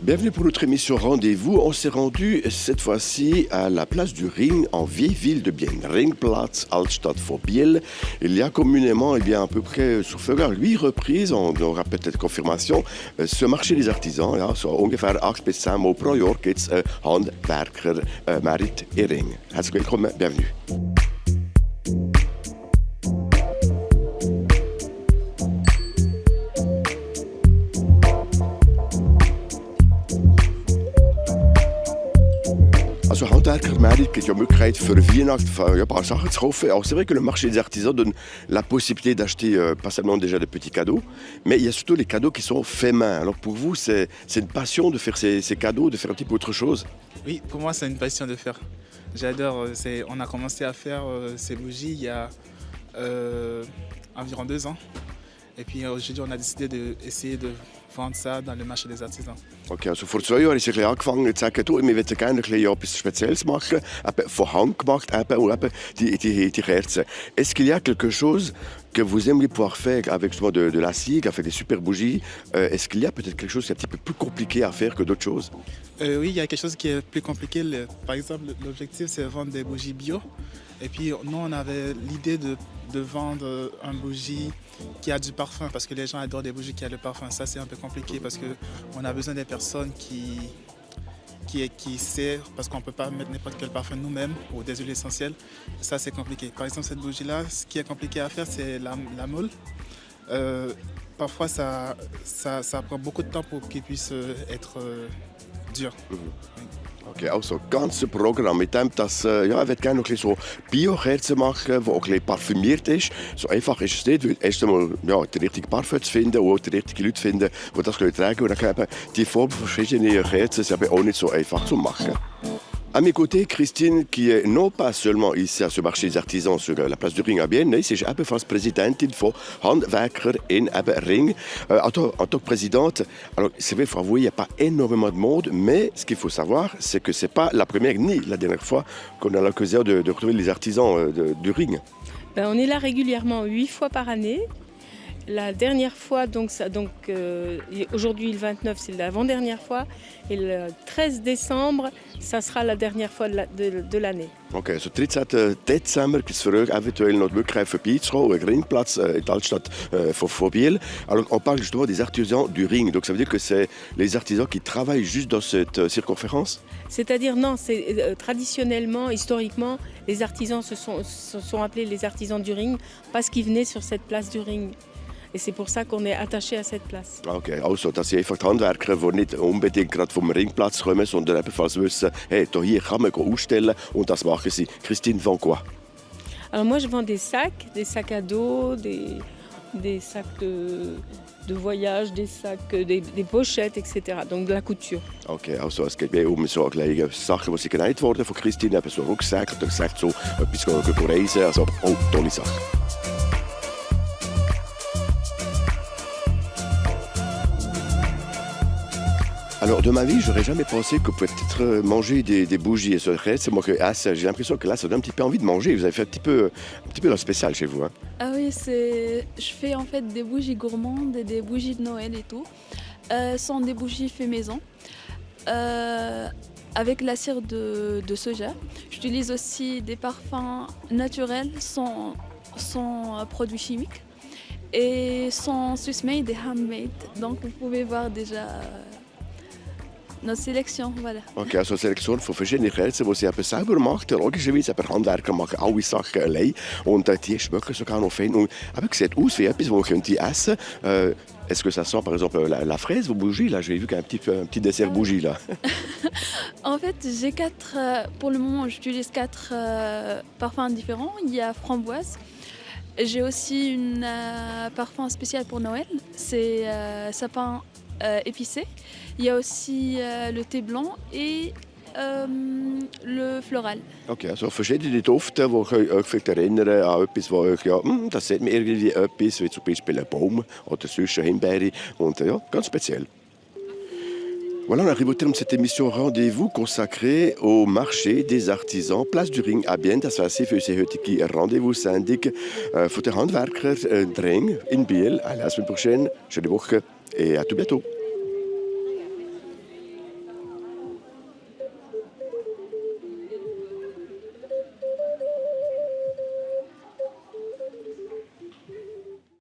Bienvenue pour notre émission Rendez-vous. On s'est rendu cette fois-ci à la place du Ring en vieille ville de Bienne. Ringplatz, Altstadt von Biel. Il y a communément, à peu près sur 8 reprises, on aura peut-être confirmation, ce marché des artisans. Ja, so ungefähr 8 bis 10 Mal pro Jahr gibt es Handwerker-Markt in Ring. Herzlich willkommen, bienvenue. Also Handwerkermarkt gibt ja die Möglichkeit für Weihnachten ein paar Sachen zu kaufen. Alors c'est vrai que le marché des artisans donne la possibilité d'acheter pas seulement déjà des petits cadeaux, mais il y a surtout les cadeaux qui sont faits main. Alors pour vous, c'est une passion de faire ces cadeaux, de faire un petit peu autre chose? Oui, pour moi, c'est une passion de faire. J'adore. On a commencé à faire ces bougies il y a environ 2 ans. Et puis aujourd'hui, on a décidé d'essayer de vendre ça dans le marché des artisans. Okay, also vor 2 Jahren ist ich angefangen zu sagen, du, wir würden gerne etwas Spezielles machen, eben von Hand gemacht, eben die Kerzen. Est-ce qu'il y a quelque chose que vous aimeriez pouvoir faire avec de la cire, avec des super bougies? Est-ce qu'il y a peut-être quelque chose qui est un petit peu plus compliqué à faire que d'autres choses? Oui, il y a quelque chose qui est plus compliqué. Par exemple, l'objectif, c'est de vendre des bougies bio. Et puis, nous, on avait l'idée de vendre une bougie qui a du parfum, parce que les gens adorent des bougies qui ont le parfum. Ça, c'est un peu compliqué parce qu'on a besoin des personnes qui savent, parce qu'on ne peut pas mettre n'importe quel parfum nous-mêmes ou des huiles essentielles. Ça, c'est compliqué. Par exemple, cette bougie-là, ce qui est compliqué à faire, c'est la moule. Parfois, ça prend beaucoup de temps pour qu'il puisse être dur. Okay, also ganze Programm mit dem, dass ich würde gerne noch ein bisschen so Bio-Kerzen machen, die auch ein bisschen parfümiert ist. So einfach ist es nicht, weil erst einmal die richtige Parfum zu finden und auch die richtigen Leute finden, die das tragen können. Und dann eben die Form von verschiedenen Kerzen ist aber auch nicht so einfach zu machen. À mes côtés, Christine, qui est non pas seulement ici à ce marché des artisans sur la place du Ring à Bienne, sie ist ebenfalls Präsidentin von Handwerker in Ring. En tant que présidente, alors c'est vrai, faut avouer, il n'y a pas énormément de monde, mais ce qu'il faut savoir, c'est que ce n'est pas la première ni la dernière fois qu'on a l'occasion de retrouver les artisans du Ring. On est là régulièrement 8 fois par année. La dernière fois, aujourd'hui le 29, c'est l'avant-dernière fois. Et le 13 décembre, ça sera la dernière fois de l'année. Ok, also 13. Dezember gibt es für euch eventuell noch die Möglichkeit vorbeizukommen, au Ringplatz in der Altstadt von Biel. Alors on parle justement des artisans du Ring, donc ça veut dire que c'est les artisans qui travaillent juste dans cette circonférence? C'est-à-dire non, traditionnellement, historiquement, les artisans se sont appelés les artisans du Ring parce qu'ils venaient sur cette place du Ring. Et c'est pour ça qu'on est attaché à cette place. Okay, also das sind einfach die Handwerker, die nicht unbedingt gerade vom Ringplatz kommen, sondern ebenfalls wissen, hey, hier kann man ausstellen und das machen sie. Christine vend quoi? Alors moi je vends des sacs à dos, des sacs de voyage, des sacs, des pochettes, etc. Donc de la couture. Okay, also es geht mehr so Sachen, die genannt wurden von Christine, eben so Rucksäcke, oder gesagt so etwas reisen, also tolle Sachen. Alors, de ma vie, j'aurais jamais pensé que peut-être manger des bougies et ce reste, moi, j'ai l'impression que là, ça donne un petit peu envie de manger. Vous avez fait un petit peu le spécial chez vous. Hein. Ah oui, je fais en fait des bougies gourmandes et des bougies de Noël et tout. Ce sont des bougies fait maison, avec la cire de soja. J'utilise aussi des parfums naturels, sans produits chimiques, et sans Swiss made et handmade. Donc, vous pouvez voir déjà notre Selektion, voilà. Okay, also eine Selektion von verschiedenen Kerzen, die sie eben selber macht. Logischerweise, aber Handwerker machen alle Sachen allein. Und die schmecken sogar noch fein. Und sieht aus wie etwas, das man essen könnte. Est-ce que ça sent par exemple la fraise, vos bougies? Là, j'ai vu qu'il y a un petit dessert bougie là. En fait, j'ai pour le moment, j'utilise 4 parfums différents. Il y a framboise. J'ai aussi un parfum spécial pour Noël. C'est sapin épicé. Il y a aussi le thé blanc et le floral. Okay, also verschiedene Dufte, die euch vielleicht erinnern an etwas, wo euch, das sieht mir irgendwie etwas, wie zum Beispiel ein Baum oder sonst eine Himbeere. Und ja, ganz speziell. Voilà, on arrive au terme de cette émission Rendez-vous consacrée au marché des artisans. Place du Ring à Bienne, das war sie für unsere heutige Rendezvous-Sendung von den Handwerker Dreng in Biel. À la semaine prochaine, schöne Woche et à tout bientôt.